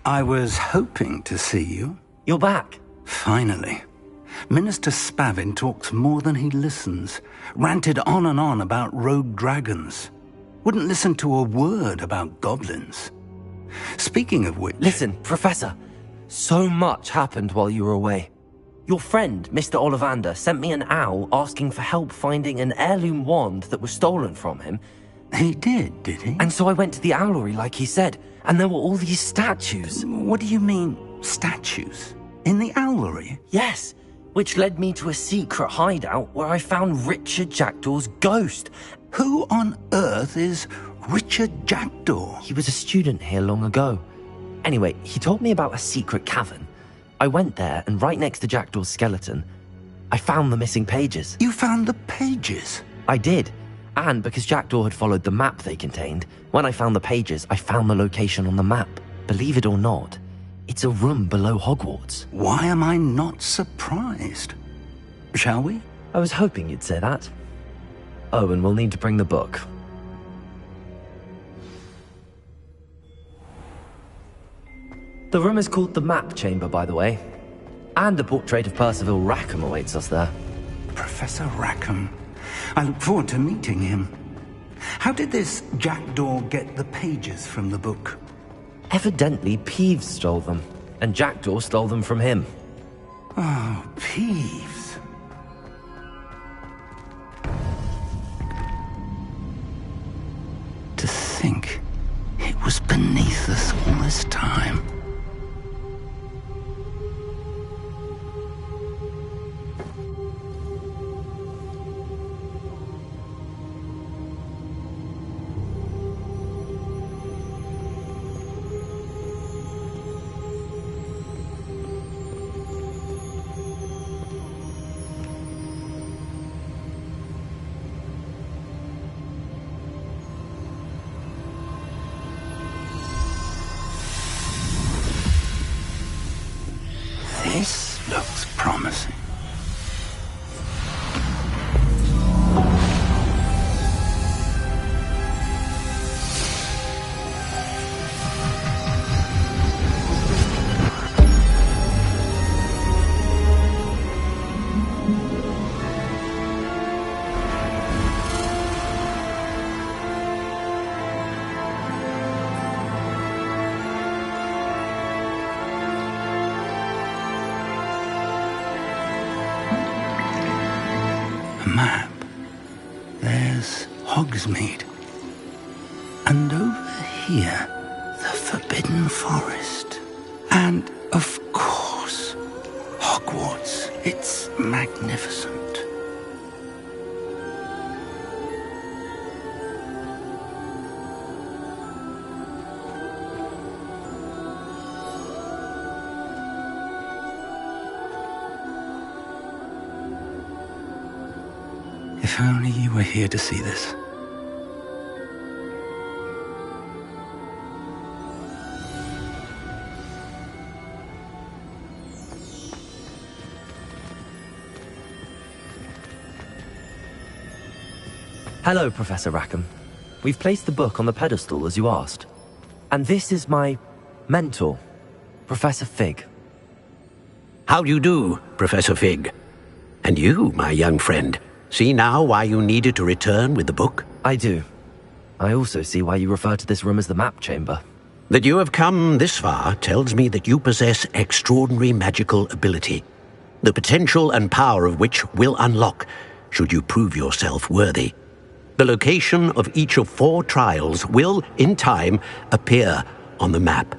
I was hoping to see you. You're back. Finally. Minister Spavin talks more than he listens. Ranted on and on about rogue dragons. Wouldn't listen to a word about goblins. Speaking of which... Listen, Professor. So much happened while you were away. Your friend, Mr. Ollivander, sent me an owl asking for help finding an heirloom wand that was stolen from him. He did he? And so I went to the owlery like he said, and there were all these statues. What do you mean, statues? In the owlery? Yes, which led me to a secret hideout where I found Richard Jackdaw's ghost. Who on earth is Richard Jackdaw? He was a student here long ago. Anyway, he told me about a secret cavern. I went there, and right next to Jackdaw's skeleton, I found the missing pages. You found the pages? I did. And because Jackdaw had followed the map they contained, when I found the pages, I found the location on the map. Believe it or not, it's a room below Hogwarts. Why am I not surprised? Shall we? I was hoping you'd say that. Oh, and we'll need to bring the book. The room is called the Map Chamber, by the way. And a portrait of Percival Rackham awaits us there. Professor Rackham. I look forward to meeting him. How did this Jackdaw get the pages from the book? Evidently, Peeves stole them, and Jackdaw stole them from him. Oh, Peeves. To think it was beneath us all this time. This looks promising. Map. There's Hogsmeade. And over here, the Forbidden Forest. And, of course, Hogwarts. It's magnificent. If only you were here to see this. Hello, Professor Rackham. We've placed the book on the pedestal as you asked. And this is my mentor, Professor Fig. How do you do, Professor Fig? And you, my young friend, see now why you needed to return with the book? I do. I also see why you refer to this room as the map chamber. That you have come this far tells me that you possess extraordinary magical ability, the potential and power of which will unlock should you prove yourself worthy. The location of each of 4 trials will, in time, appear on the map.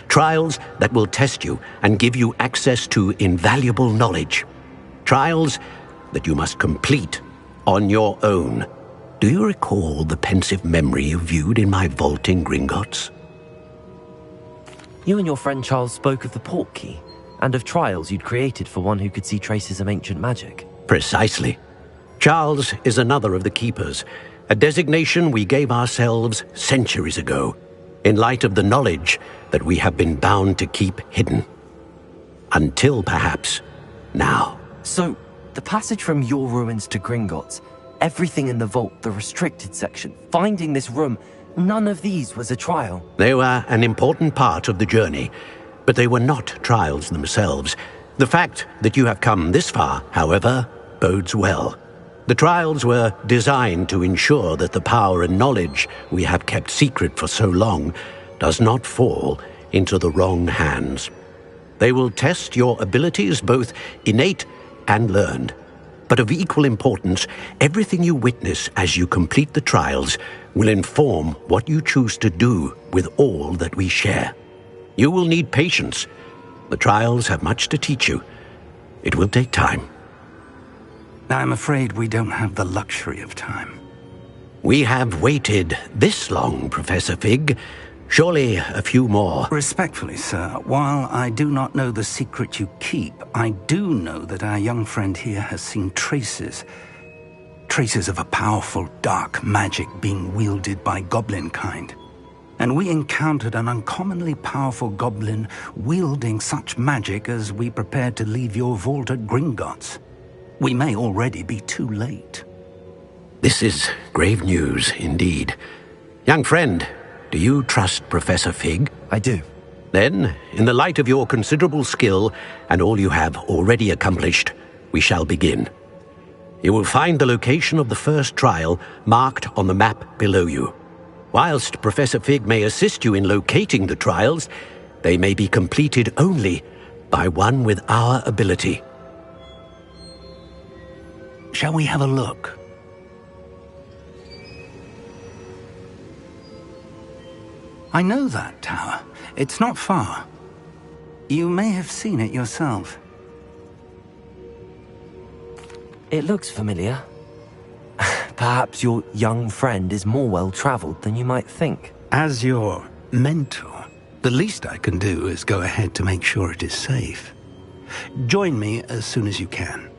Trials that will test you and give you access to invaluable knowledge. Trials that you must complete on your own. Do you recall the pensive memory you viewed in my vault in Gringotts? You and your friend Charles spoke of the port key, and of trials you'd created for one who could see traces of ancient magic. Precisely. Charles is another of the Keepers, a designation we gave ourselves centuries ago, in light of the knowledge that we have been bound to keep hidden. Until, perhaps, now. So, the passage from your ruins to Gringotts, everything in the vault, the restricted section, finding this room, none of these was a trial. They were an important part of the journey, but they were not trials themselves. The fact that you have come this far, however, bodes well. The trials were designed to ensure that the power and knowledge we have kept secret for so long does not fall into the wrong hands. They will test your abilities, both innate and learned. But of equal importance, everything you witness as you complete the trials will inform what you choose to do with all that we share. You will need patience. The trials have much to teach you. It will take time. I'm afraid we don't have the luxury of time. We have waited this long, Professor Fig. Surely a few more. Respectfully, sir, while I do not know the secret you keep, I do know that our young friend here has seen traces of a powerful dark magic being wielded by goblin kind. And we encountered an uncommonly powerful goblin wielding such magic as we prepared to leave your vault at Gringotts. We may already be too late. This is grave news indeed. Young friend, do you trust Professor Fig? I do. Then, in the light of your considerable skill and all you have already accomplished, we shall begin. You will find the location of the first trial marked on the map below you. Whilst Professor Fig may assist you in locating the trials, they may be completed only by one with our ability. Shall we have a look? I know that tower. It's not far. You may have seen it yourself. It looks familiar. Perhaps your young friend is more well-traveled than you might think. As your mentor, the least I can do is go ahead to make sure it is safe. Join me as soon as you can.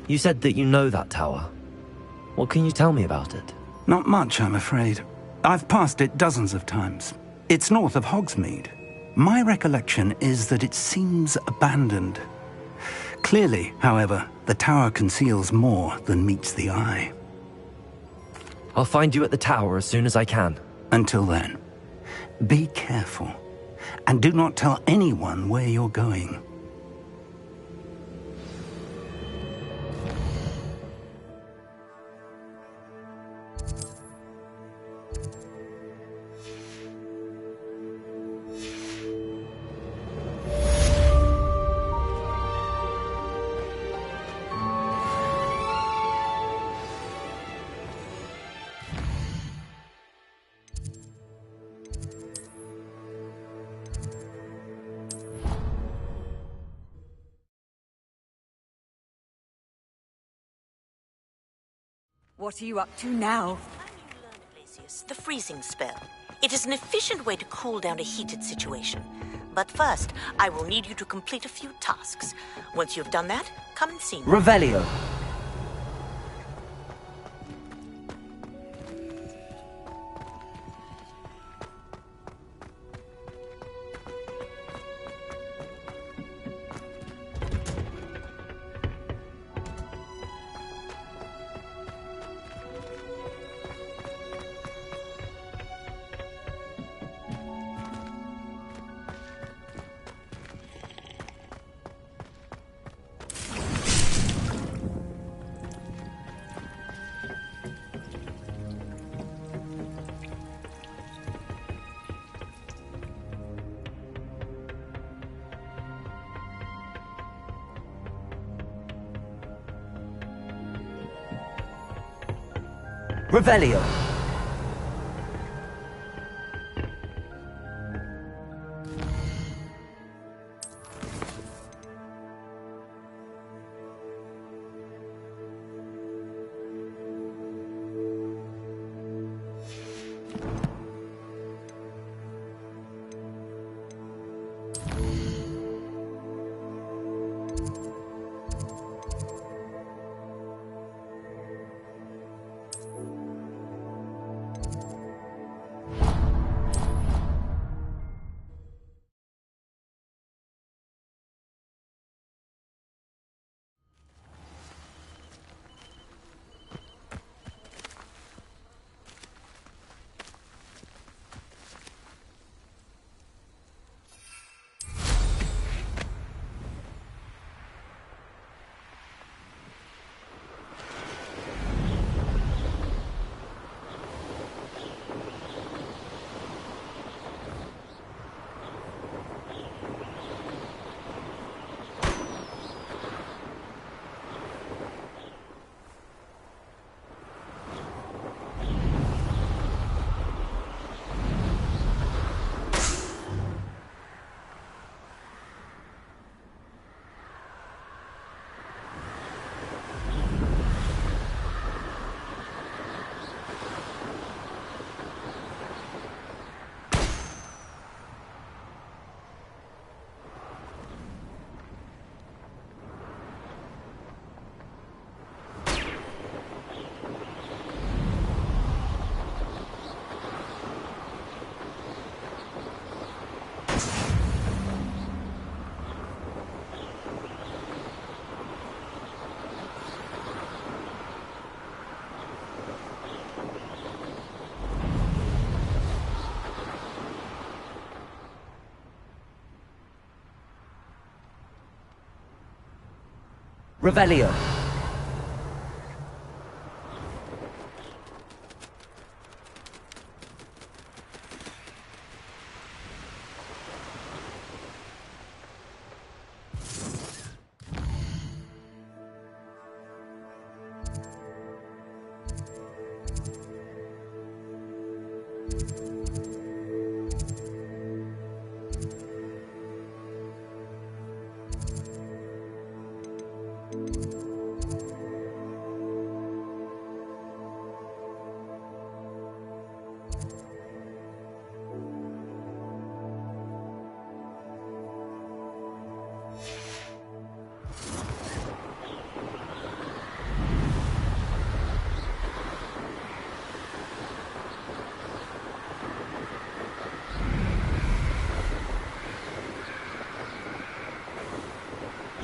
You said that you know that tower. What can you tell me about it? Not much, I'm afraid. I've passed it dozens of times. It's north of Hogsmeade. My recollection is that it seems abandoned. Clearly, however, the tower conceals more than meets the eye. I'll find you at the tower as soon as I can. Until then, be careful, and do not tell anyone where you're going. What are you up to now? The freezing spell. It is an efficient way to cool down a heated situation. But first, I will need you to complete a few tasks. Once you've done that, come and see me. Revelio. Revelio. Revelio.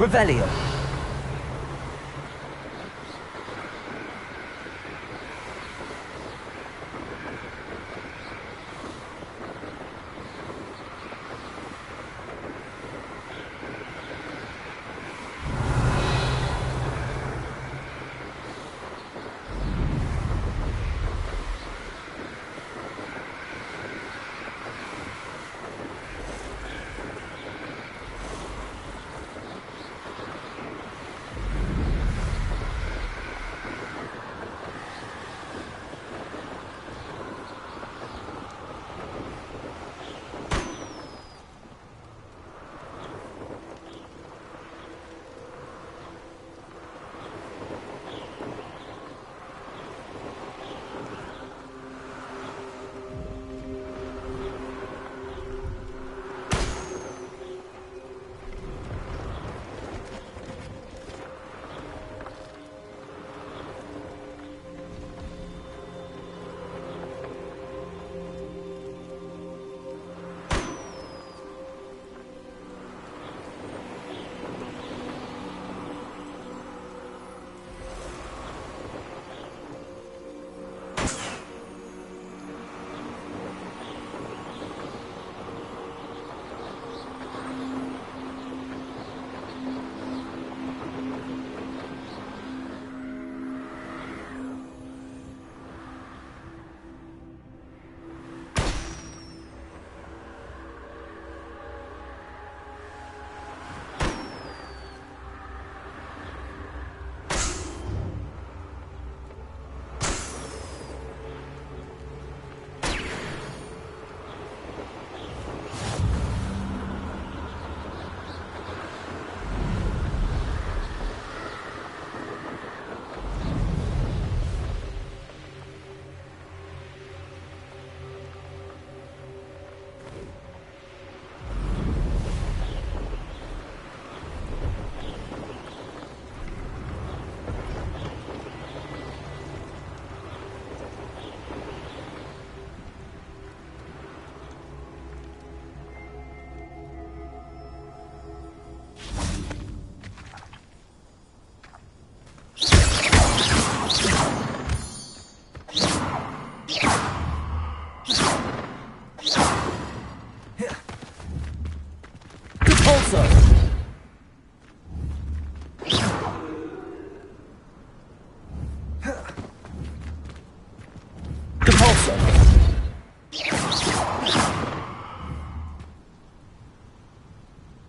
Revelio.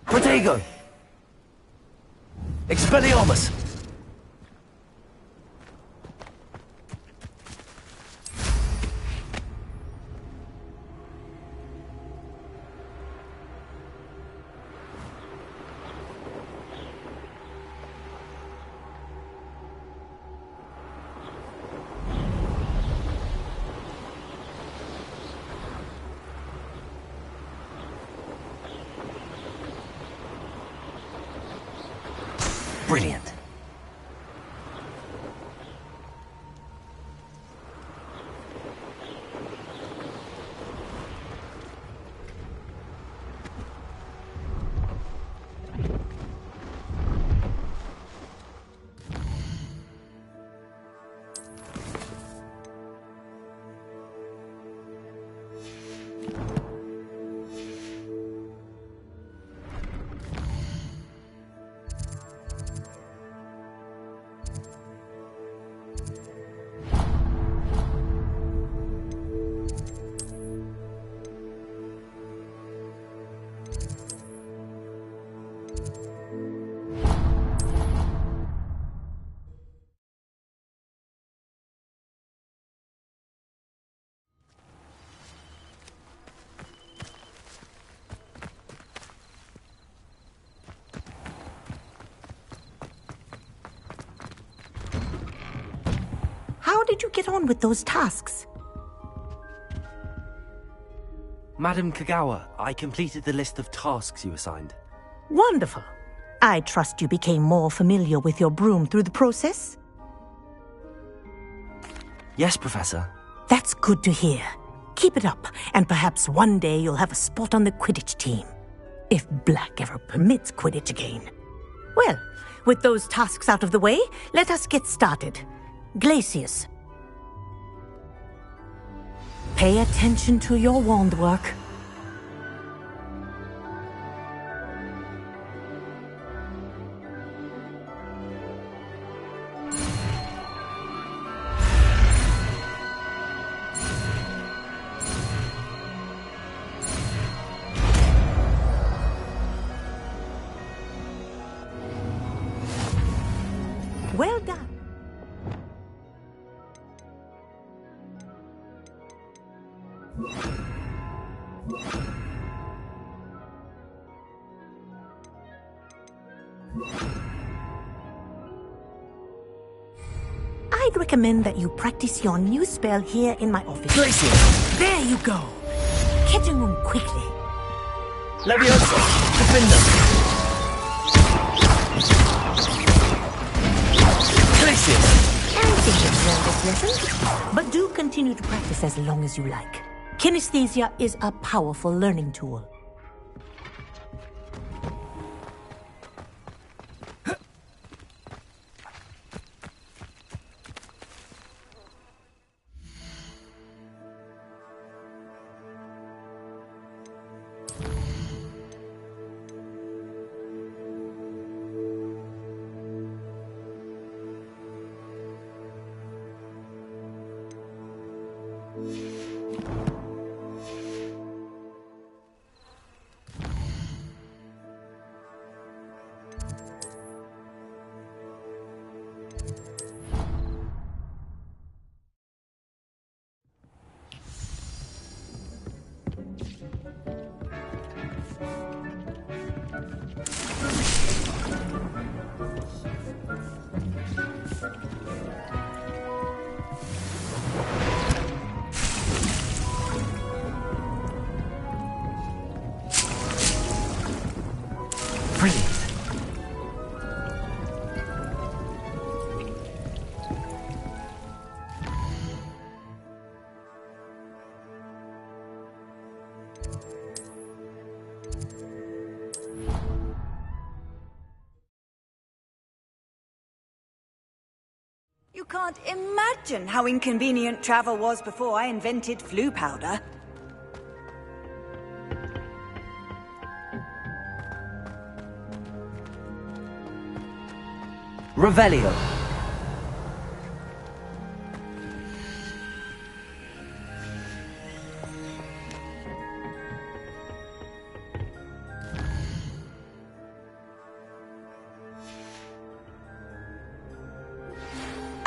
Protego! Expelliarmus! Brilliant. How did you get on with those tasks? Madam Kagawa, I completed the list of tasks you assigned. Wonderful. I trust you became more familiar with your broom through the process? Yes, Professor. That's good to hear. Keep it up, and perhaps one day you'll have a spot on the Quidditch team. If Black ever permits Quidditch again. Well, with those tasks out of the way, let us get started. Glacius. Pay attention to your wand work. Well done. I'd recommend that you practice your new spell here in my office. Glacius! There you go. Catching them quickly. Leviosa! Defender! Glacius! I think you've learned this lesson, but do continue to practice as long as you like. Kinesthesia is a powerful learning tool. You can't imagine how inconvenient travel was before I invented flu powder. Revelio.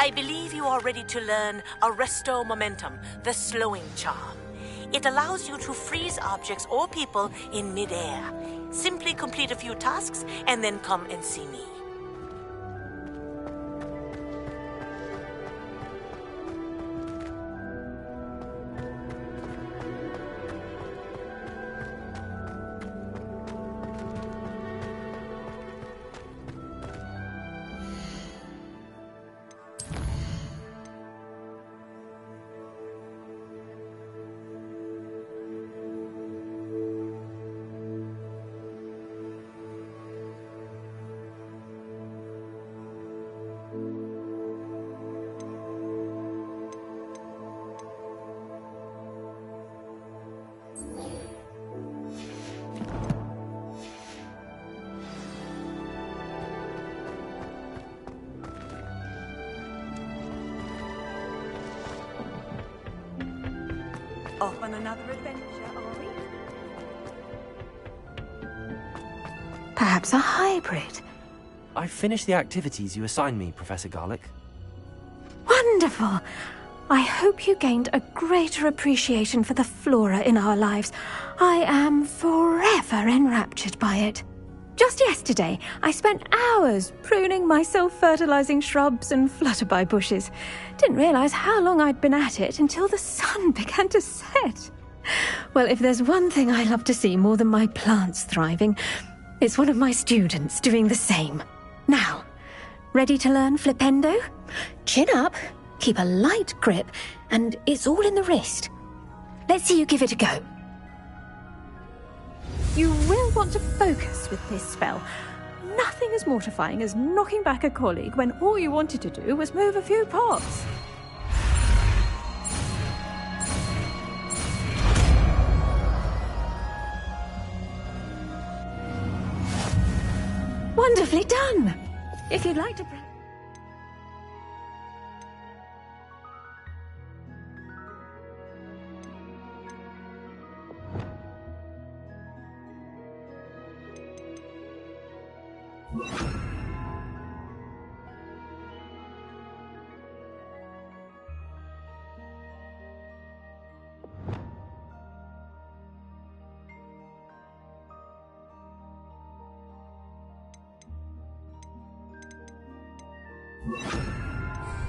I believe you are ready to learn Arresto Momentum, the slowing charm. It allows you to freeze objects or people in midair. Simply complete a few tasks and then come and see me. Off on another adventure, are we? Perhaps a hybrid. I've finished the activities you assigned me, Professor Garlick. Wonderful! I hope you gained a greater appreciation for the flora in our lives. I am forever enraptured by it. Just yesterday, I spent hours pruning my self-fertilizing shrubs and flutterby bushes. Didn't realize how long I'd been at it until the sun began to set. Well, if there's one thing I love to see more than my plants thriving, it's one of my students doing the same. Now, ready to learn Flipendo? Chin up, keep a light grip, and it's all in the wrist. Let's see you give it a go. You will want to focus with this spell. Nothing as mortifying as knocking back a colleague when all you wanted to do was move a few pots. Wonderfully done! If you'd like to...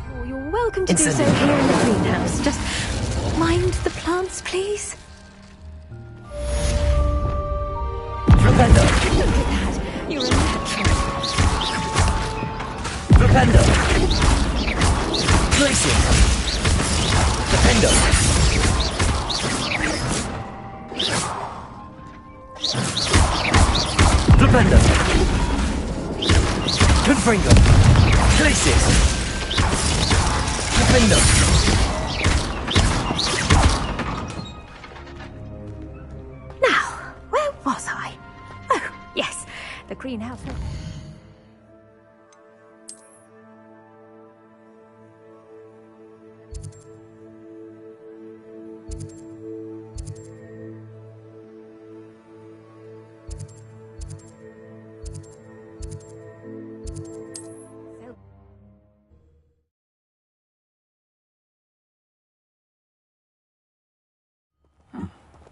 Oh, you're welcome to do so here in the greenhouse. Just mind the plants, please. Flipendo! Look at that. You're a natural. Flipendo! Glacier! Flipendo! Flipendo! Confringo! Glacier! Flipendo! Now, where was I? Oh, yes, the greenhouse.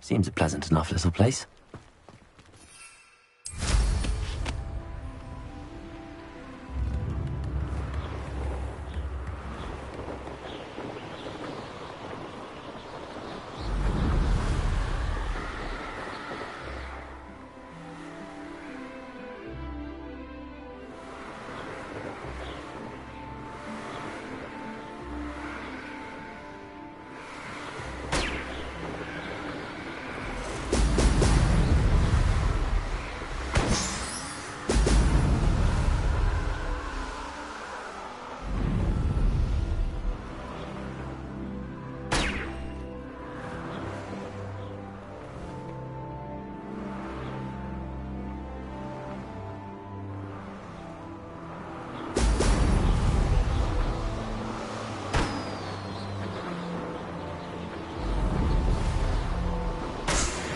Seems a pleasant enough little place.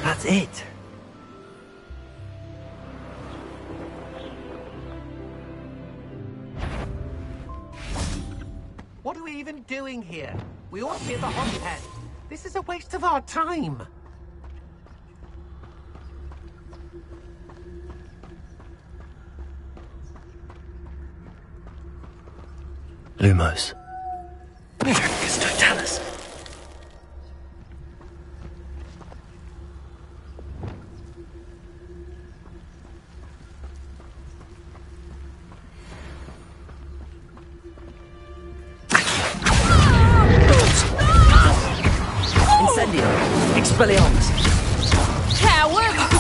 That's it. doing here? We ought to be at the Hogshead. This is a waste of our time. Lumos. Dracus Totalis. Incendio. Expelliarmus. Coward!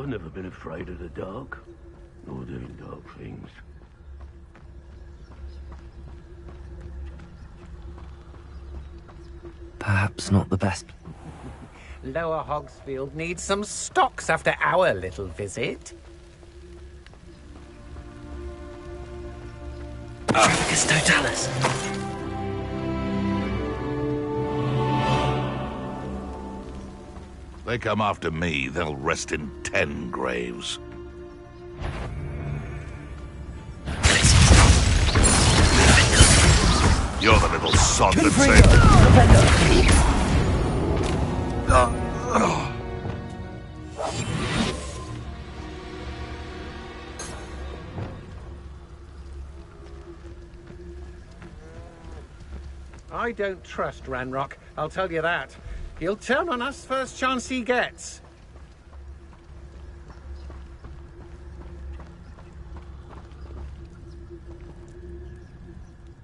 I've never been afraid of the dark, nor doing dark things. Perhaps not the best. Lower Hogsfield needs some stocks after our little visit. Dracus Totalis. They come after me, they'll rest in 10 graves. You're the little sod that saved I don't trust Ranrock, I'll tell you that. He'll turn on us first chance he gets.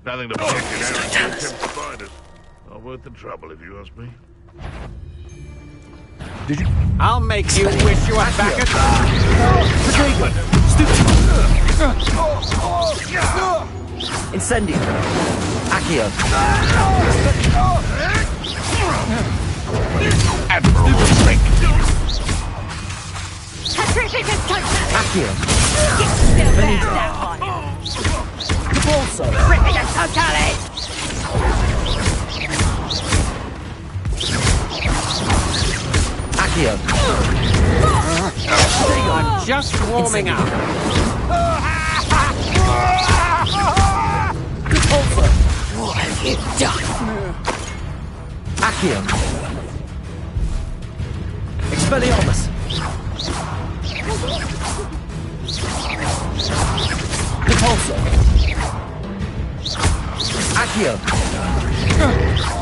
Nothing to particular spiders. Not worth the trouble, if you ask me. Did you? I'll make you wish you were back at... Incendio. Accio. Admiral Trick. Accio. Also, Accio. I'm just warming up. what have you done? Accio. Expelliarmus. Repulsor. Accio.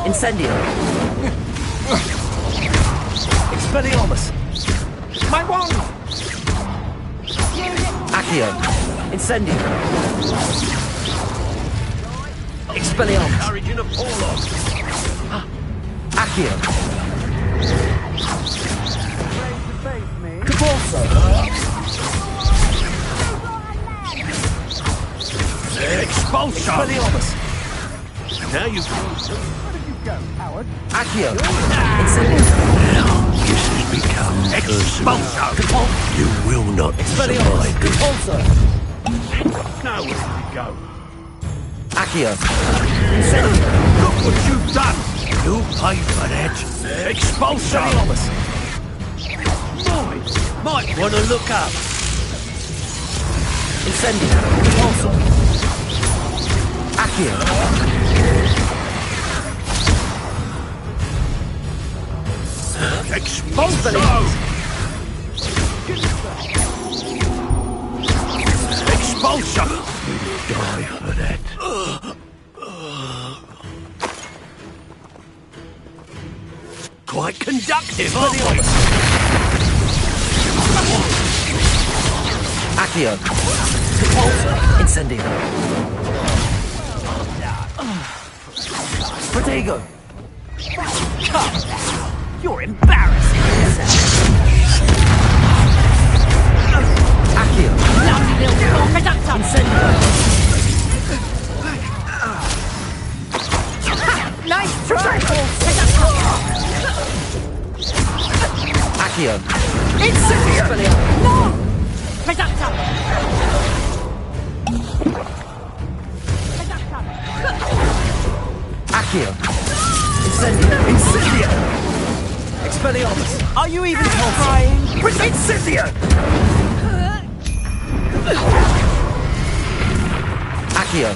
Incendio. Expelliarmus. My wand! Accio. Incendio. Expelliarmus. Courage in a polo. Accio. Repulsor. Expulsion! Expelliarmus. Now you... Accio. Incendio. This has become Expulsion. You will not Expelliarmus. survive. Repulsor. Now where did you go? Accio. Incendio. Look what you've done! You'll pay for that. Expulsion! Expelliarmus. Might want to look up. Incendio. Repulsor. Accio. Expulsion! Expulsion! You'll die for that. Quite conductive, aren't we? Accio. Repulsor. Incendio. Protego. You're embarrassing yourself. Accio. Lousy little reductor. Incendio. Nice try. Accio. No! Reductor! Accio! Incendio! Expelliarmus! Are you even trying? Incendio! Accio!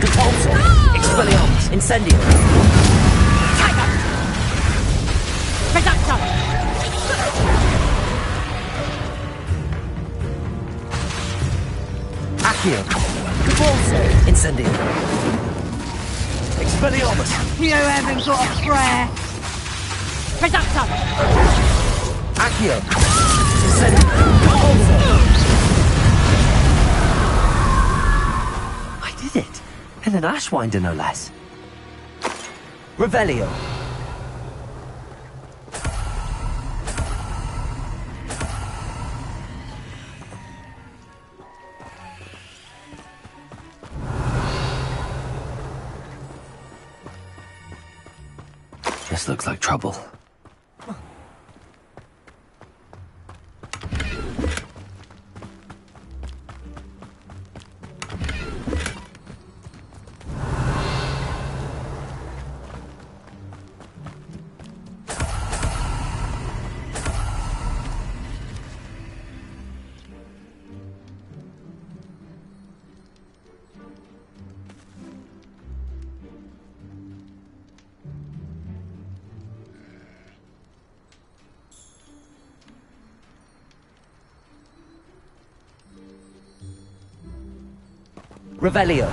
Repulsor! Expelliarmus! Incendio! Tiger! Reductor! Accio! Repulsor! Incendio! Expelliarmus! You haven't got a prayer! Reductor! Accio! Incendio! Repulsor! I did it! And an Ashwinder, no less. Revelio! This looks like trouble. Revelio.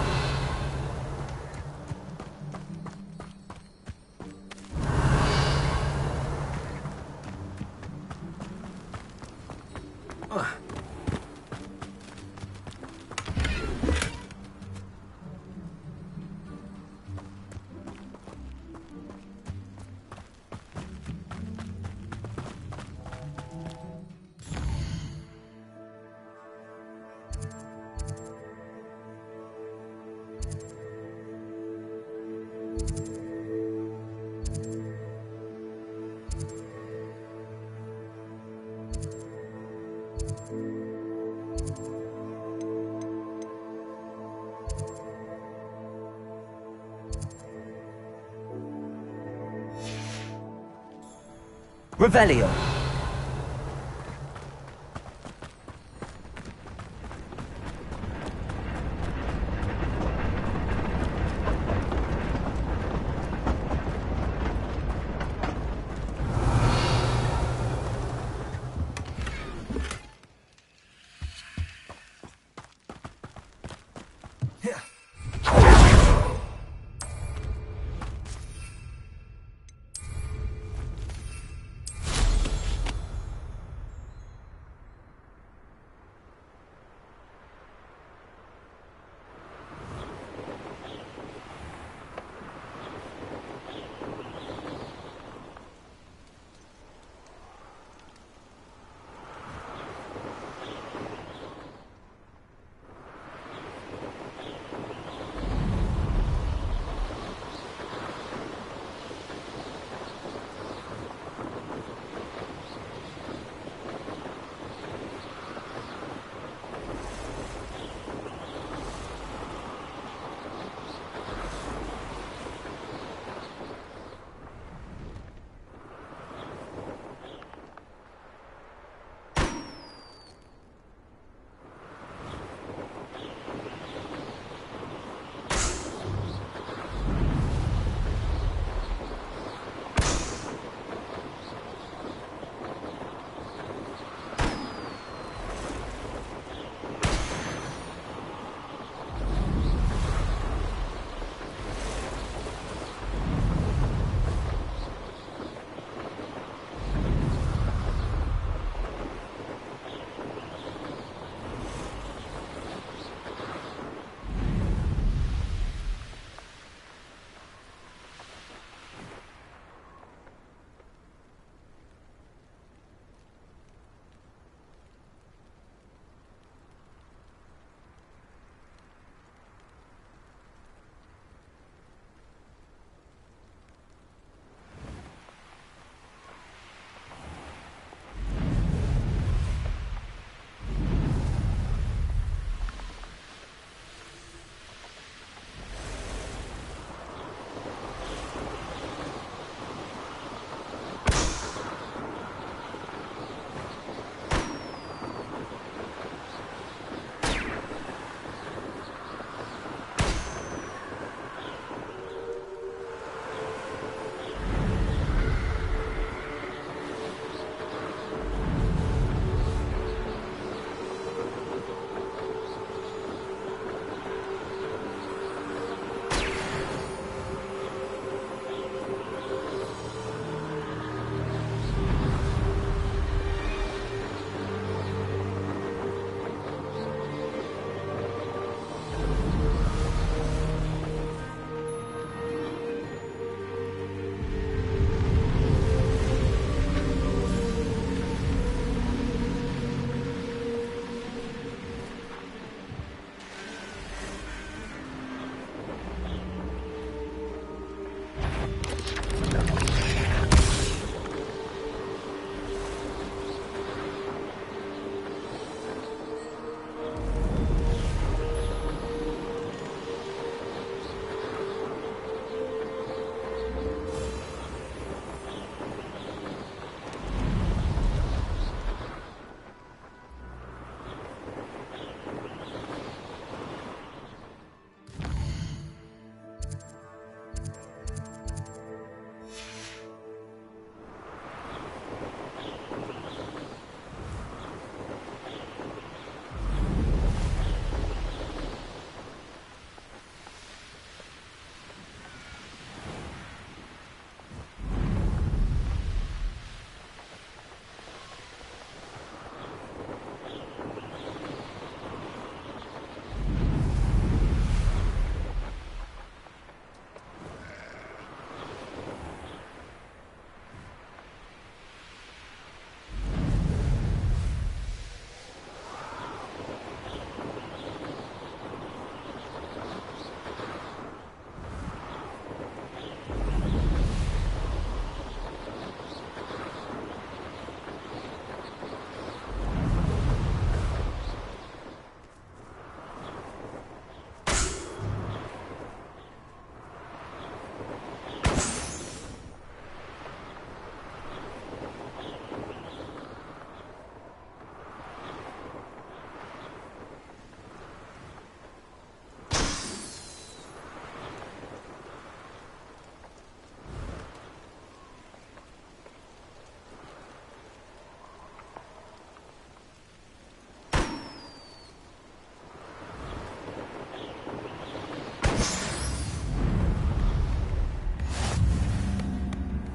Revelio.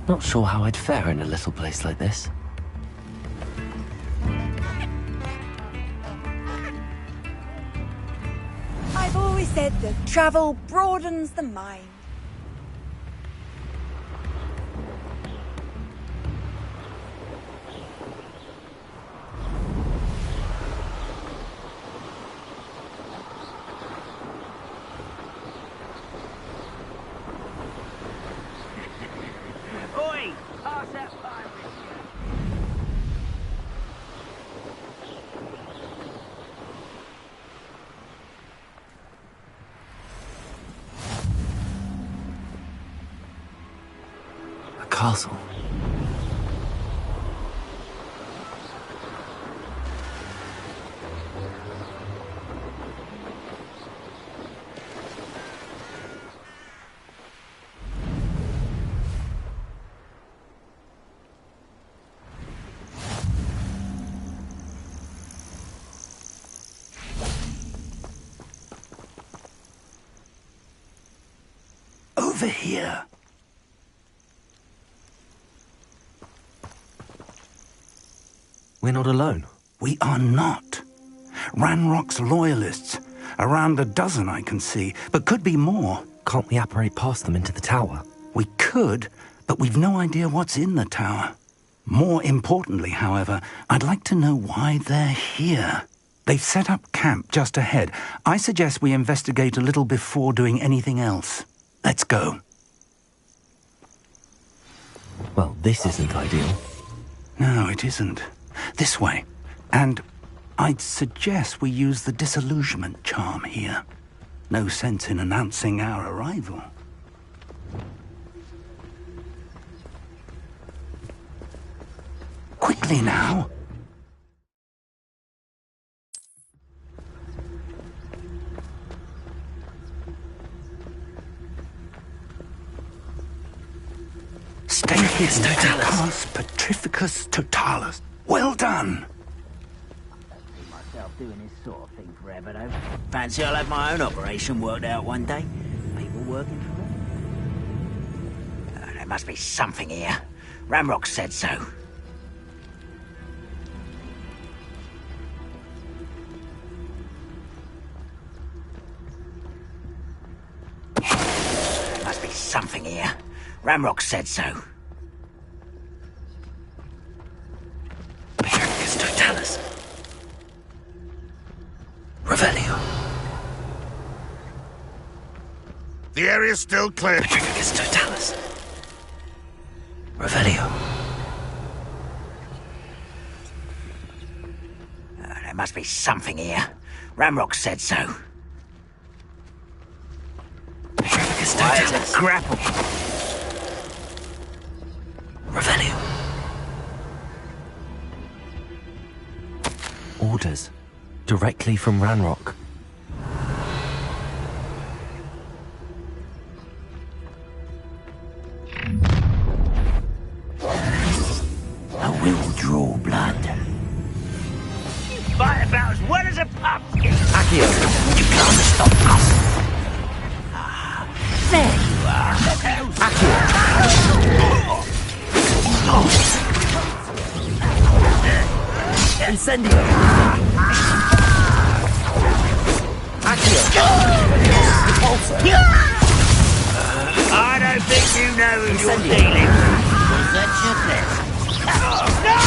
Not sure how I'd fare in a little place like this. I've always said that travel broadens the mind. Oi! Pass that pirate A castle. Over here. We're not alone. We are not. Ranrock's loyalists. Around a dozen I can see, but could be more. Can't we apparate past them into the tower? We could, but we've no idea what's in the tower. More importantly, however, I'd like to know why they're here. They've set up camp just ahead. I suggest we investigate a little before doing anything else. Let's go. Well, this isn't ideal. No, it isn't. This way. And I'd suggest we use the disillusionment charm here. No sense in announcing our arrival. Quickly now. Stay hidden, Totalis. Petrificus Totalis. Well done. myself doing this sort of thing forever, though. Fancy I'll have my own operation worked out one day. People working for me. There must be something here. Ramrock said so. There must be something here. Ramrock said so. Petrificus Totalis. Revelio. The area's still clear. Petrificus Totalis. Revelio. There must be something here. Ramrock said so. Petrificus Why is Totalis. it grapple? Revelio. Orders. Directly from Ranrock. I will draw blood. You fight about as well as a pumpkin. Accio. You can't stop us. Ah, there you are. Accio. Incendio. Accio. I don't think you know who you're dealing with. Was that your best? No!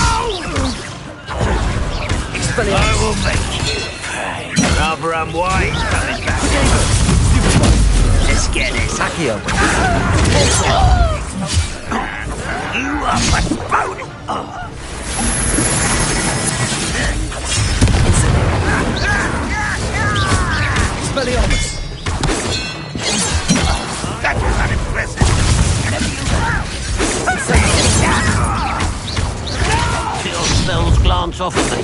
I will make you pay. Rather unwise coming back. Let's get this. Accio. You are postponing. Expelliarmus. That was unimpressive. Till spells glance off of me.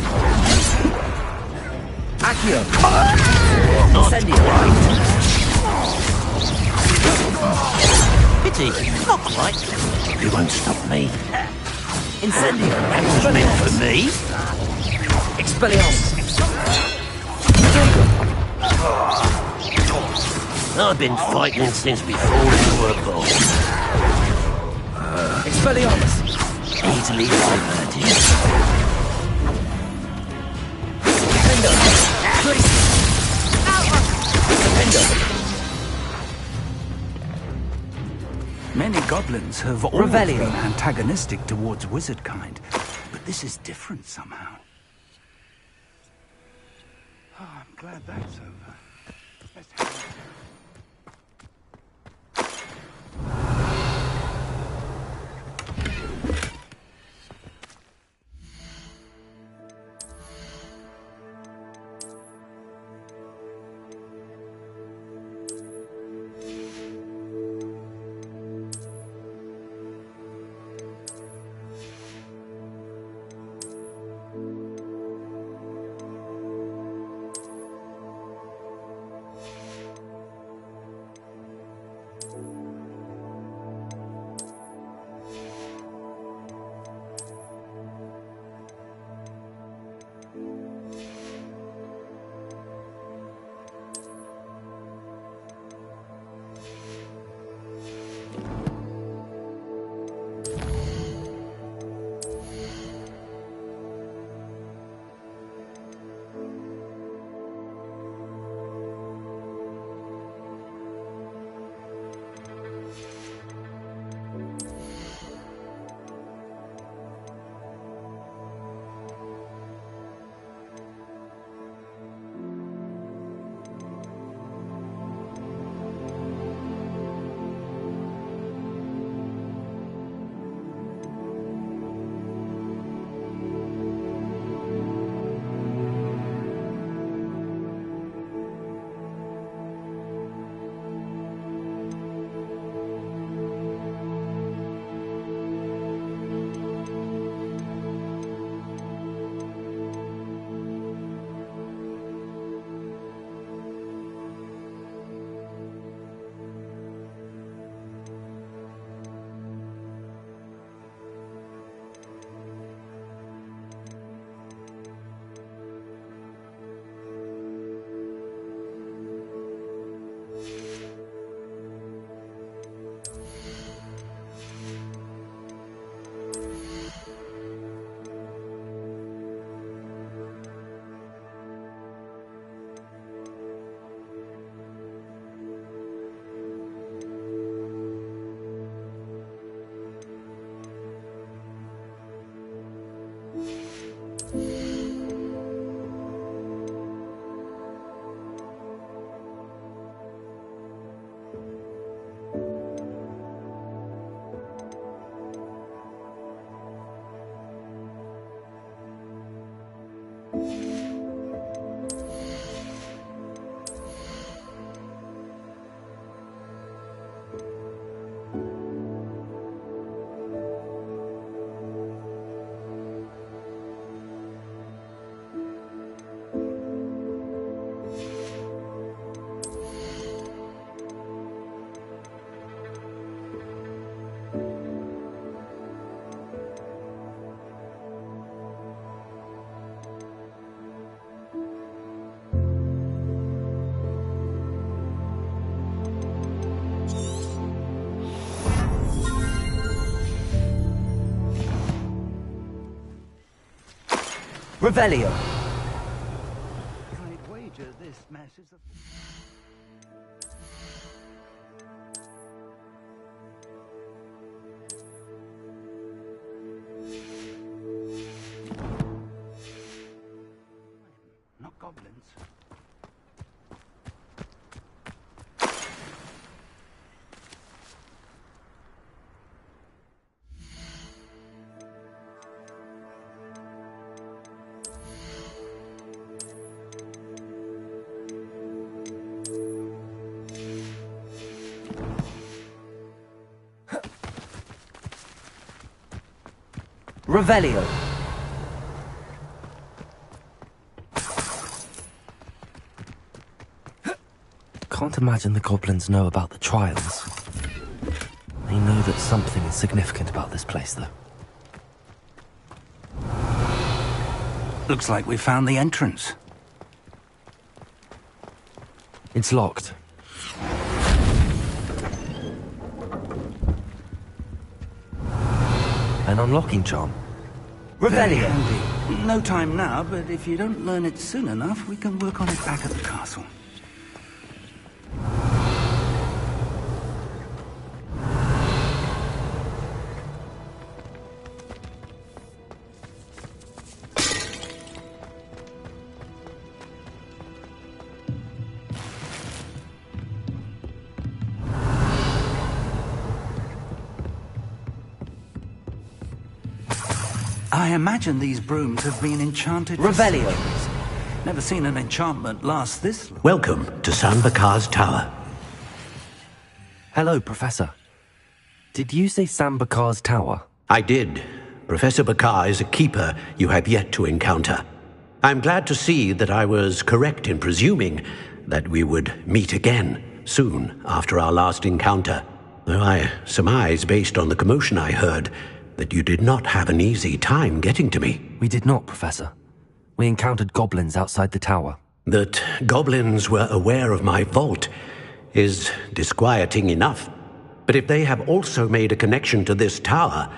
Accio. Not Incendio. Pity. Not quite. You won't stop me. Incendio. That was meant for me. Expelliarmus. I've been fighting since before you were born. Expelliarmus! Easily diverted. Defender! Tracy! Defender! Many goblins have always Revelio. been antagonistic towards wizard kind, but this is different somehow. Oh, I'm glad that's over. Best have a- Revelio! I'd wager this mess is the... Not goblins. Revelio! Can't imagine the goblins know about the trials. They know that something is significant about this place, though. Looks like we found the entrance. It's locked. An unlocking charm. Revelio. Handy. No time now, but if you don't learn it soon enough, we can work on it back at the castle. I imagine these brooms have been enchanted. Revelio. Never seen an enchantment last this long. Welcome to San Bakar's Tower. Hello, Professor. Did you say Sam Bakar's tower? I did. Professor Bakar is a keeper you have yet to encounter. I'm glad to see that I was correct in presuming that we would meet again soon after our last encounter. Though I surmise, based on the commotion I heard, that you did not have an easy time getting to me. We did not, Professor. We encountered goblins outside the tower. That goblins were aware of my vault is disquieting enough. But if they have also made a connection to this tower,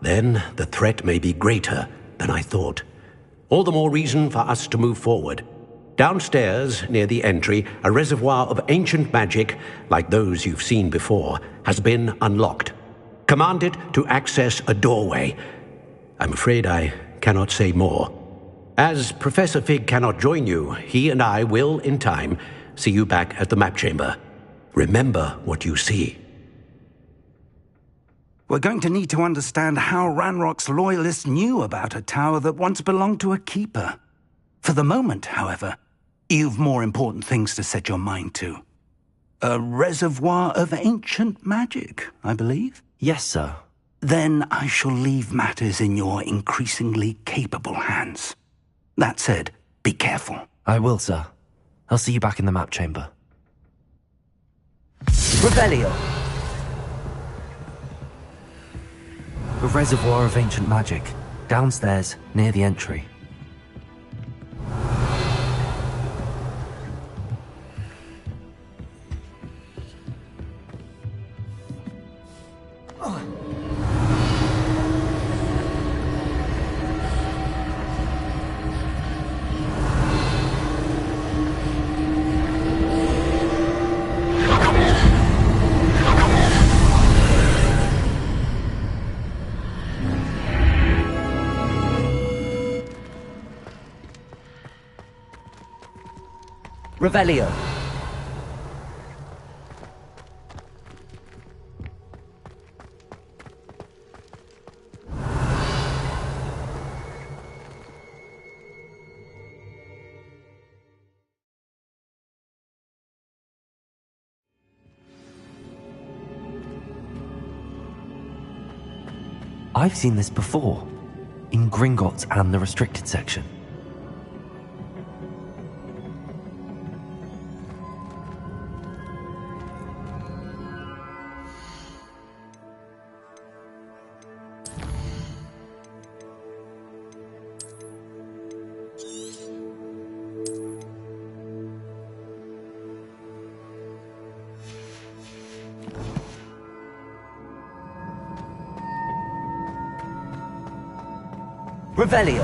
then the threat may be greater than I thought. All the more reason for us to move forward. Downstairs, near the entry, a reservoir of ancient magic, like those you've seen before, has been unlocked. Command it to access a doorway. I'm afraid I cannot say more. As Professor Fig cannot join you, he and I will, in time, see you back at the map chamber. Remember what you see. We're going to need to understand how Ranrock's loyalists knew about a tower that once belonged to a keeper. For the moment, however, you've more important things to set your mind to. A reservoir of ancient magic, I believe? Yes, sir. Then I shall leave matters in your increasingly capable hands. That said, be careful. I will, sir. I'll see you back in the map chamber. Revelio! A reservoir of ancient magic, downstairs, near the entry. Revelio. I've seen this before, in Gringotts and the restricted section. Revelio.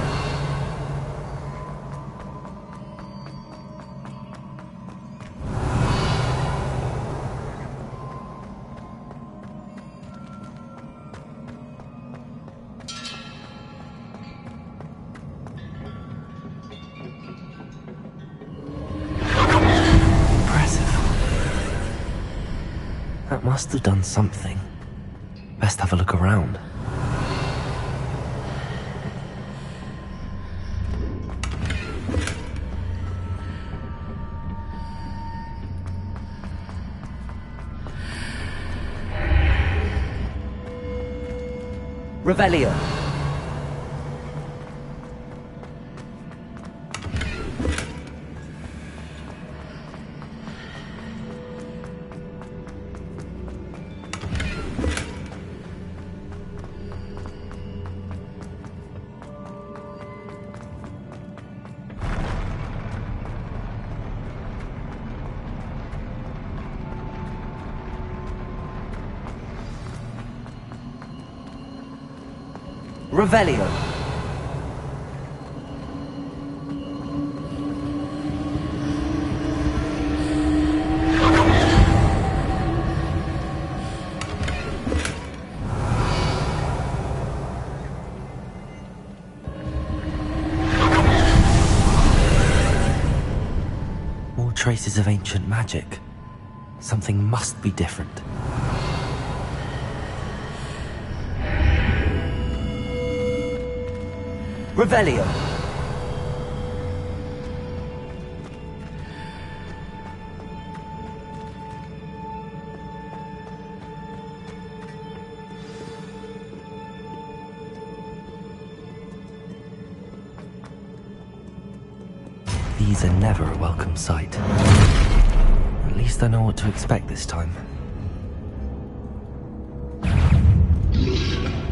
Impressive. That must have done something. Best have a look around. Revelio. Revelio. More traces of ancient magic. Something must be different. Revelio. These are never a welcome sight. At least I know what to expect this time.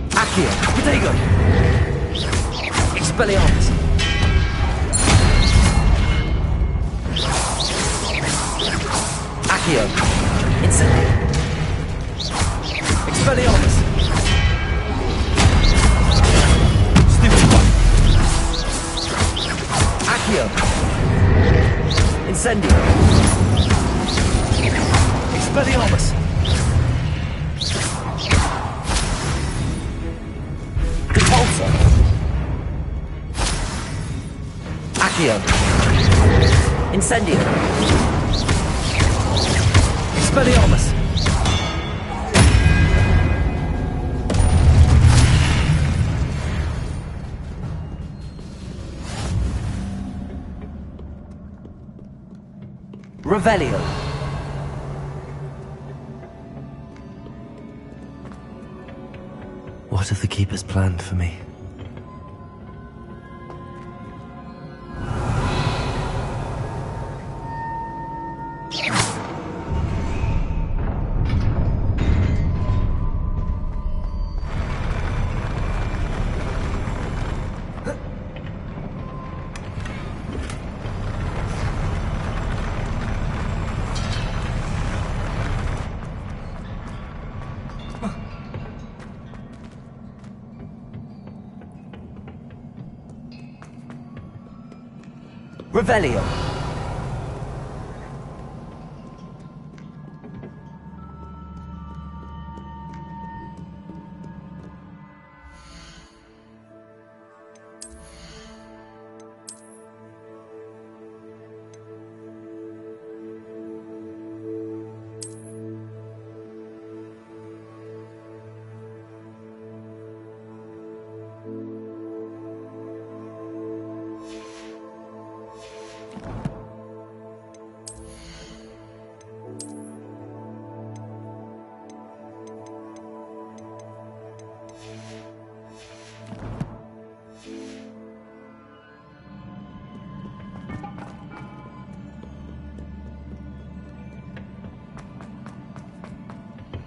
Accio! Protego! Expelliarmus! Accio! Incendio! Expelliarmus! Stupid one! Accio! Incendio! Expelliarmus! Repulsor! Accio! Incendio! Expelliarmus! Revelio. What have the Keepers planned for me? Revelio.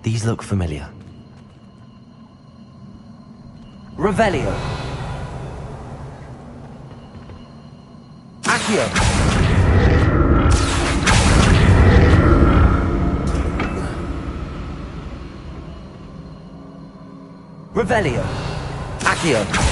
These look familiar. Revelio. Accio. Revelio. Accio.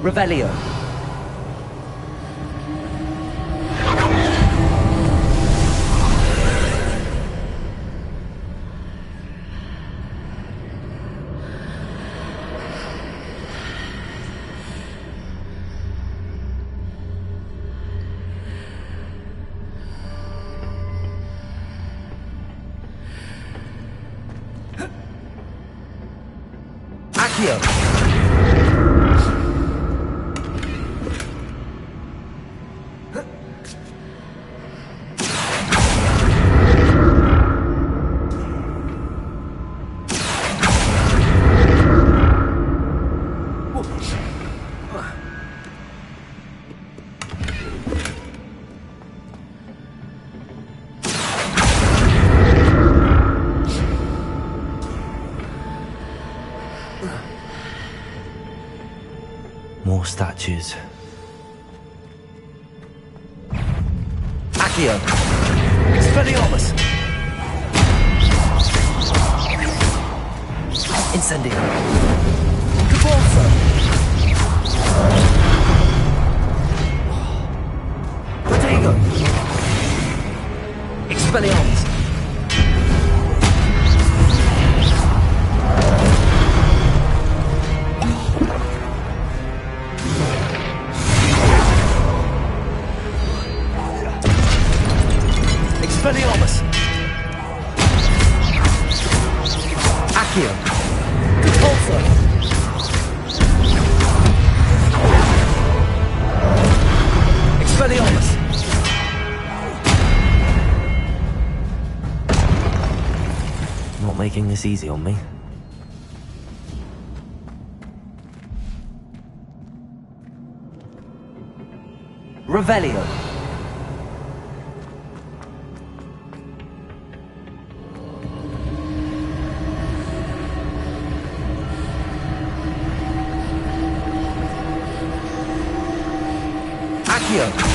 Revelio. Accio. statues. Accio! Expelliarmus! Incendio! Cabalzo! Protego! Expelliarmus! Expelliarmus! Accio! Repulsor! Expelliarmus! Not making this easy on me. Revelio! Accio!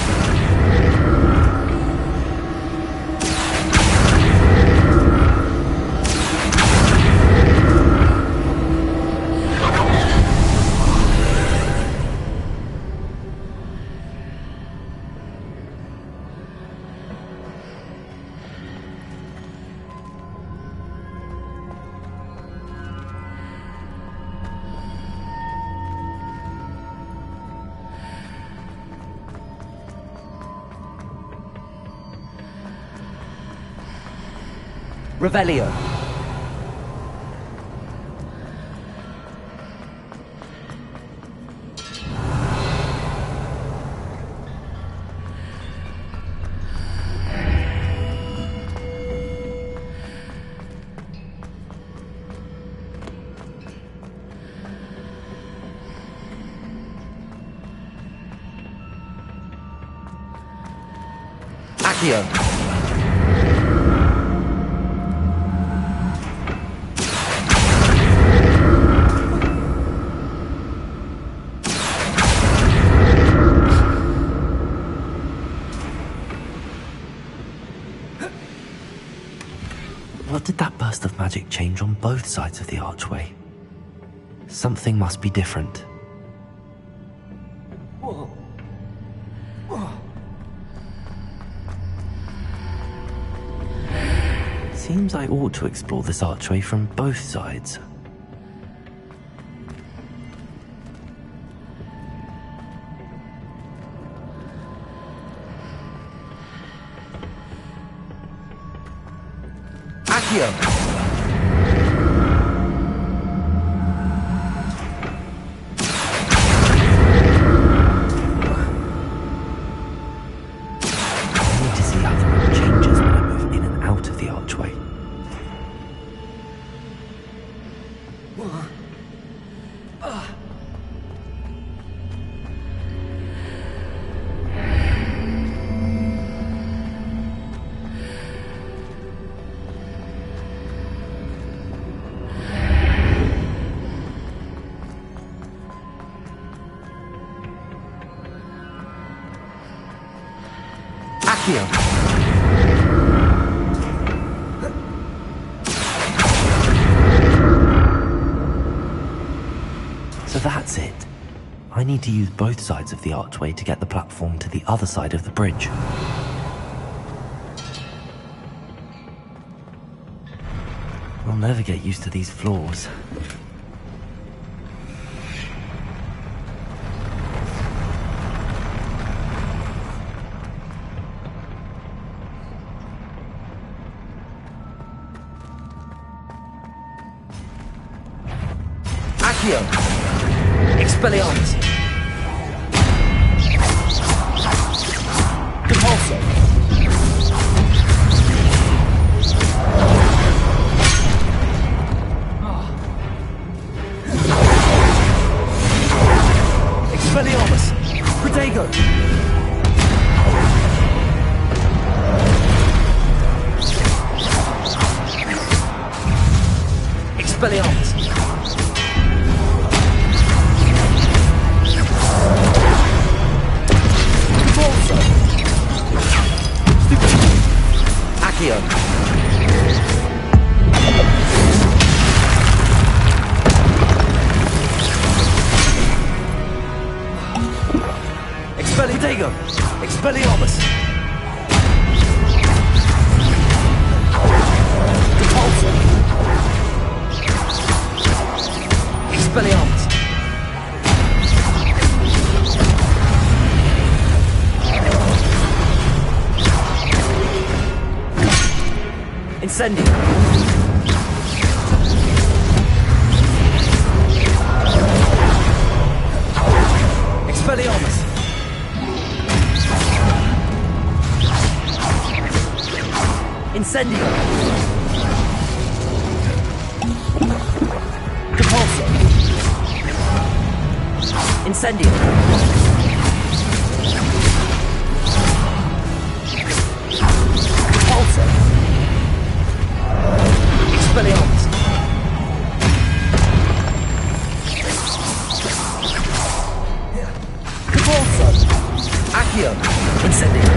Revelio! Accio! What did that burst of magic change on both sides of the archway? Something must be different. Seems I ought to explore this archway from both sides. Accio! So that's it. I need to use both sides of the archway to get the platform to the other side of the bridge. I'll never get used to these floors. Accio! Expelliarmus! Repulso! Expelliarmus! Protego! Expelliarmus! Expelliarmus! Expelliarmus! Repulsor! Expelliarmus! Incendio! Expelliarmus! Incendio! Repulsor! Incendio! Repulsor! Expelliarmus! Repulsor! Accio! Incendio!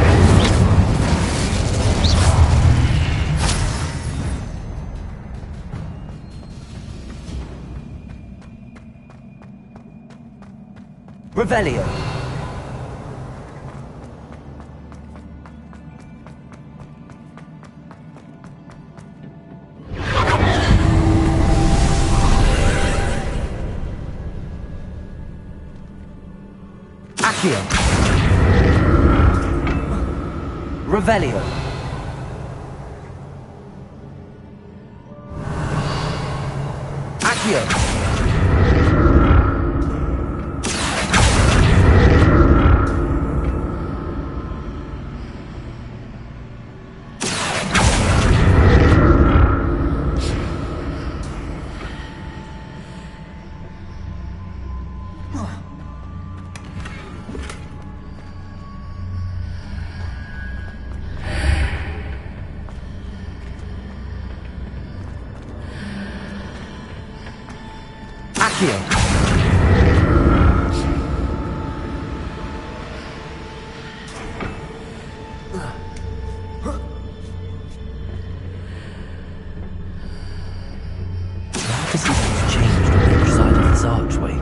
Revelio. Accio. Revelio. Accio. Accio. Why does he change on the other side of this archway?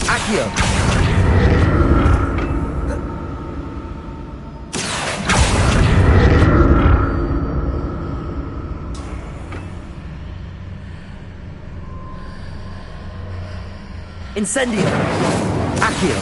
Accio. Incendio. Accio.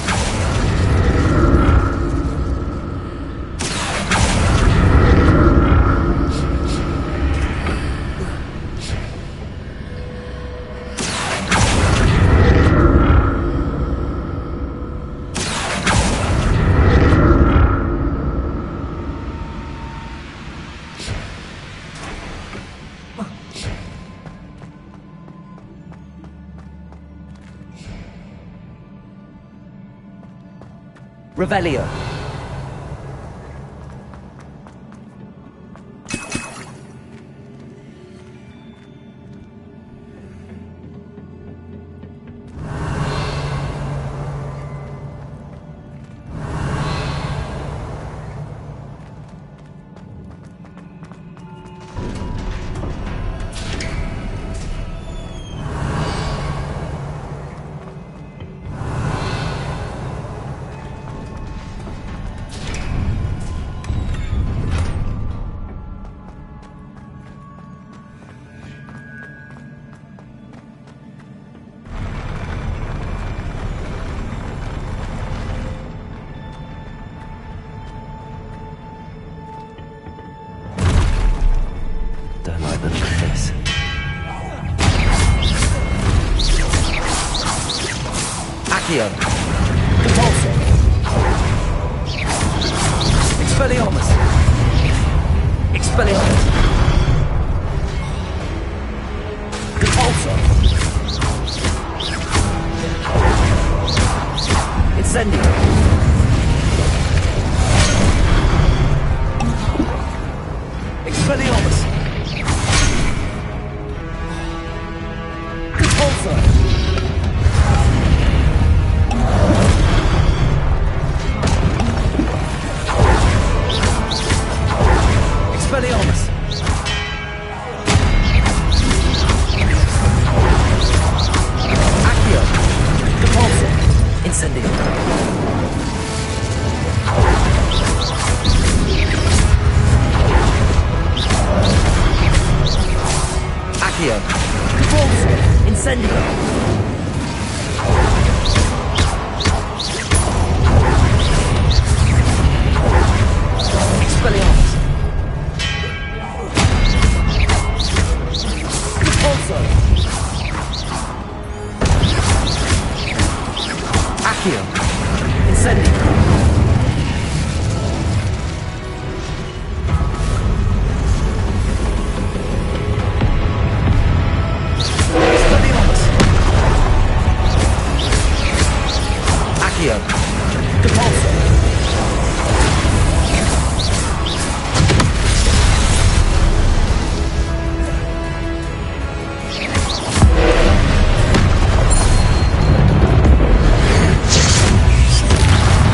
Revelio. Don't like the look of this. Accio. Repulsor. Expelliarmus. Expelliarmus. Repulsor. Incendio. Expelliarmus. Repulsor. Incendio. Accio. Repulso. Incendio. Expelliarmus. Repulso. Accio. Incendio. Expelliarmus. Accio. Repulso.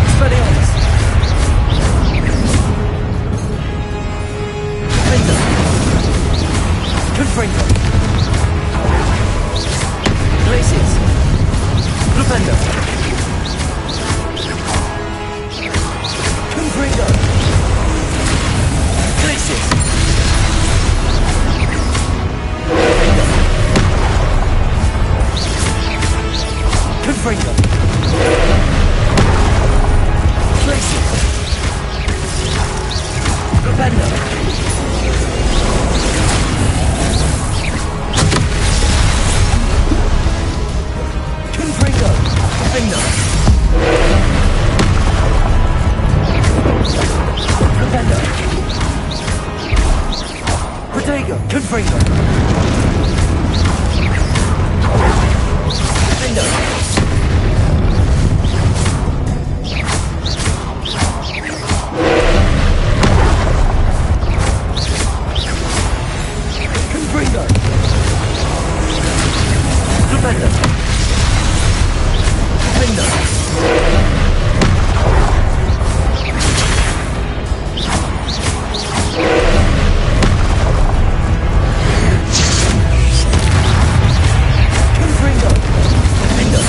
Expelliarmus. Confringo. Confringo. Glacius. Lupendo. Confringo. Glacius. Confringo. Glacius. Lupendo. Confringo. Confringo. Lupendo. Protego. Confringo. Confringo. Confringo. Lupendo. Confringo. Confringo. Confringo.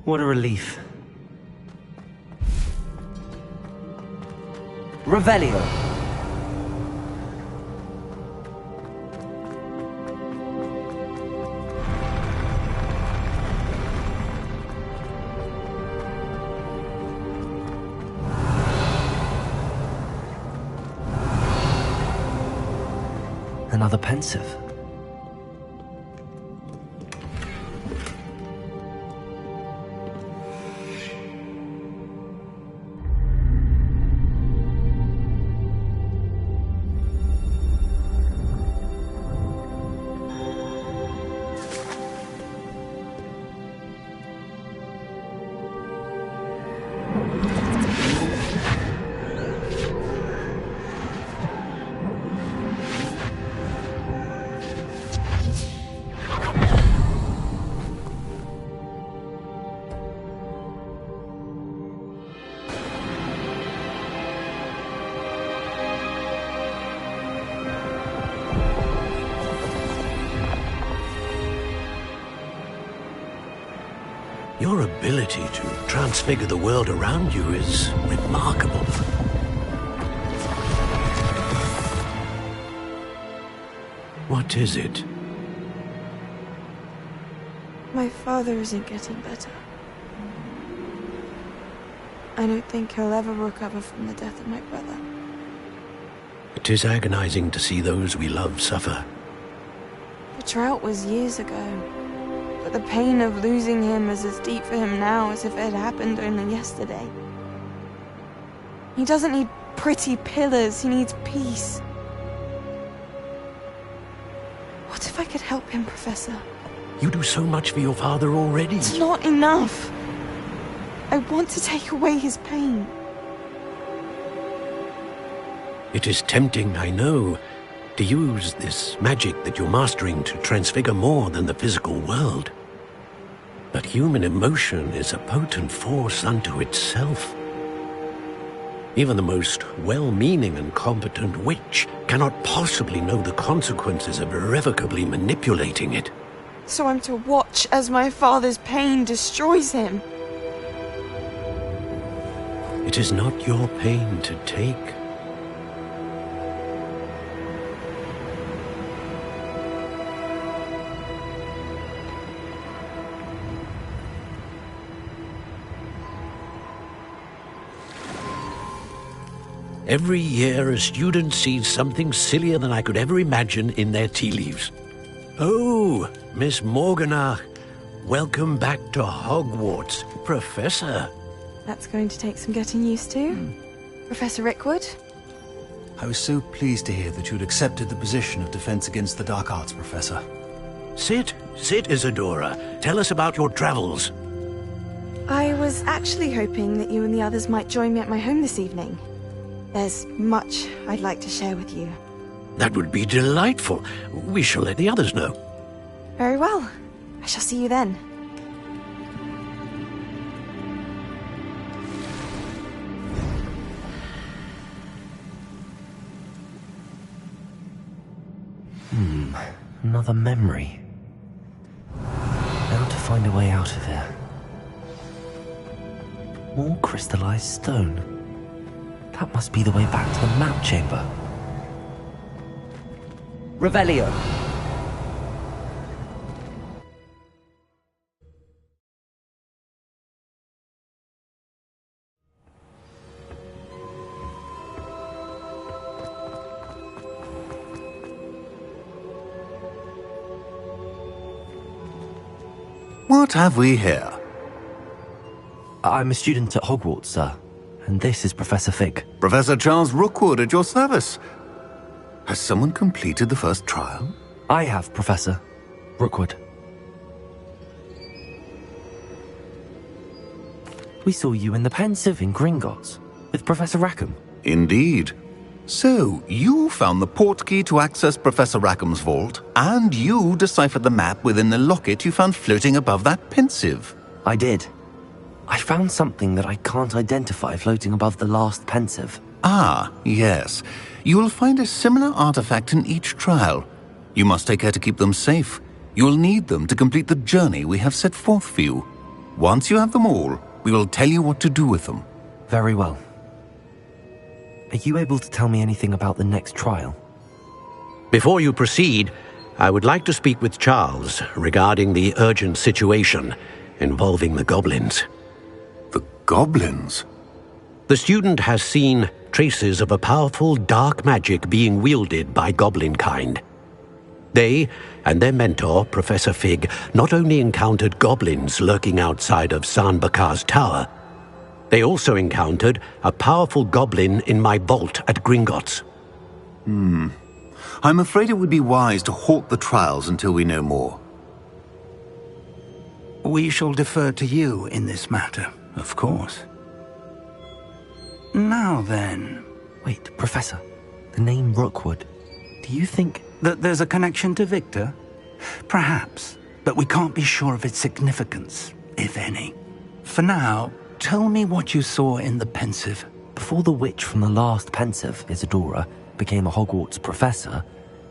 What a relief. Revelio. Another pensive. Your ability to transfigure the world around you is remarkable. What is it? My father isn't getting better. I don't think he'll ever recover from the death of my brother. It is agonizing to see those we love suffer. The drought was years ago, but the pain of losing him is as deep for him now as if it had happened only yesterday. He doesn't need pretty pillars, he needs peace. What if I could help him, Professor? You do so much for your father already. It's not enough. I want to take away his pain. It is tempting, I know, to use this magic that you're mastering to transfigure more than the physical world. But human emotion is a potent force unto itself. Even the most well-meaning and competent witch cannot possibly know the consequences of irrevocably manipulating it. So I'm to watch as my father's pain destroys him. It is not your pain to take. Every year, a student sees something sillier than I could ever imagine in their tea leaves. Oh, Miss Morganach, welcome back to Hogwarts, Professor. That's going to take some getting used to. Professor Rickwood? I was so pleased to hear that you'd accepted the position of Defense Against the Dark Arts, Professor. Sit, Isadora. Tell us about your travels. I was actually hoping that you and the others might join me at my home this evening. There's much I'd like to share with you. That would be delightful. We shall let the others know. Very well. I shall see you then. Another memory. Now to find a way out of here. More crystallized stone. That must be the way back to the map chamber. Revelio. What have we here? I'm a student at Hogwarts, sir. And this is Professor Fig. Professor Charles Rookwood at your service. Has someone completed the first trial? I have, Professor Rookwood. We saw you in the Pensive in Gringotts with Professor Rackham. Indeed. So, you found the portkey to access Professor Rackham's vault, and you deciphered the map within the locket you found floating above that Pensive. I did. I found something that I can't identify floating above the last Pensive. Ah, yes. You will find a similar artifact in each trial. You must take care to keep them safe. You will need them to complete the journey we have set forth for you. Once you have them all, we will tell you what to do with them. Very well. Are you able to tell me anything about the next trial? Before you proceed, I would like to speak with Charles regarding the urgent situation involving the goblins. The goblins? The student has seen traces of a powerful dark magic being wielded by goblin kind. They and their mentor, Professor Fig, not only encountered goblins lurking outside of San Bakar's tower, they also encountered a powerful goblin in my vault at Gringotts. I'm afraid it would be wise to halt the trials until we know more. We shall defer to you in this matter, of course. Now then... Wait, Professor. The name Rookwood. Do you think... that there's a connection to Victor? Perhaps, but we can't be sure of its significance, if any. For now, tell me what you saw in the Pensive. Before the witch from the last Pensive, Isadora, became a Hogwarts professor,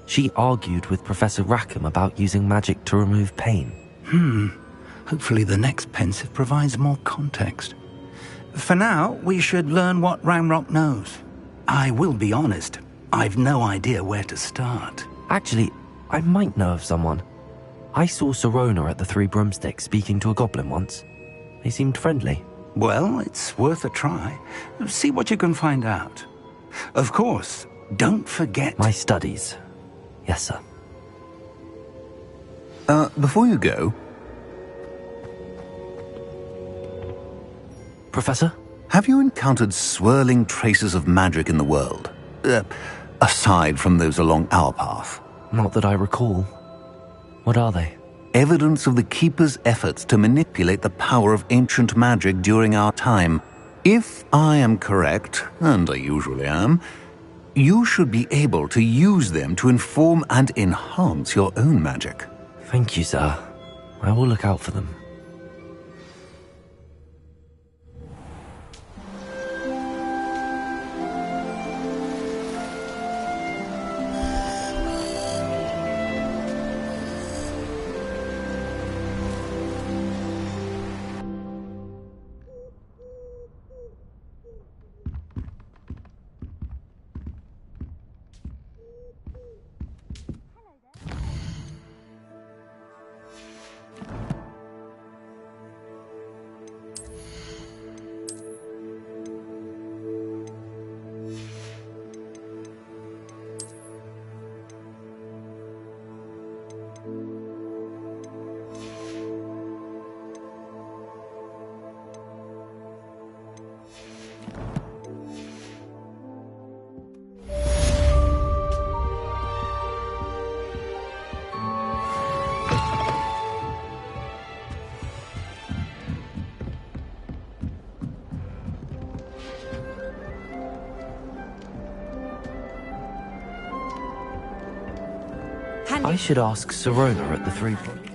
she argued with Professor Rackham about using magic to remove pain. Hopefully the next Pensive provides more context. For now, we should learn what Ranrock knows. I will be honest, I've no idea where to start. Actually, I might know of someone. I saw Serona at the Three Broomsticks speaking to a goblin once. They seemed friendly. Well, it's worth a try. See what you can find out. Of course, don't forget... My studies. Yes, sir. Before you go... Professor? Have you encountered swirling traces of magic in the world? Aside from those along our path? Not that I recall. What are they? Evidence of the Keeper's efforts to manipulate the power of ancient magic during our time. If I am correct, and I usually am, you should be able to use them to inform and enhance your own magic. Thank you, sir. I will look out for them. I should ask Sirona at the Three Points.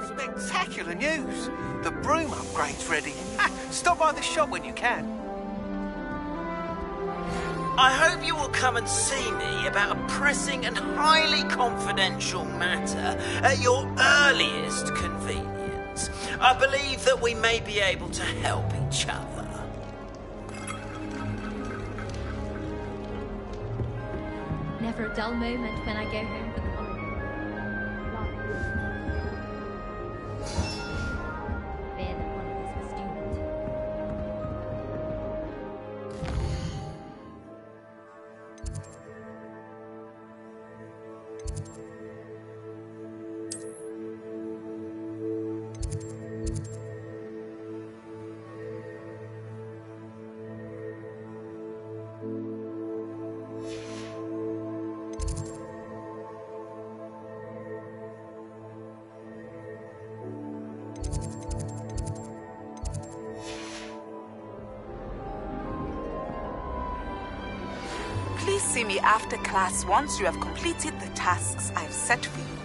Spectacular news! The broom upgrade's ready. Stop by the shop when you can. I hope you will come and see me about a pressing and highly confidential matter at your earliest convenience. I believe that we may be able to help each other. Never a dull moment when I go home for the holiday. Fear that one of us was doomed. Please see me after class once you have completed the tasks I've set for you.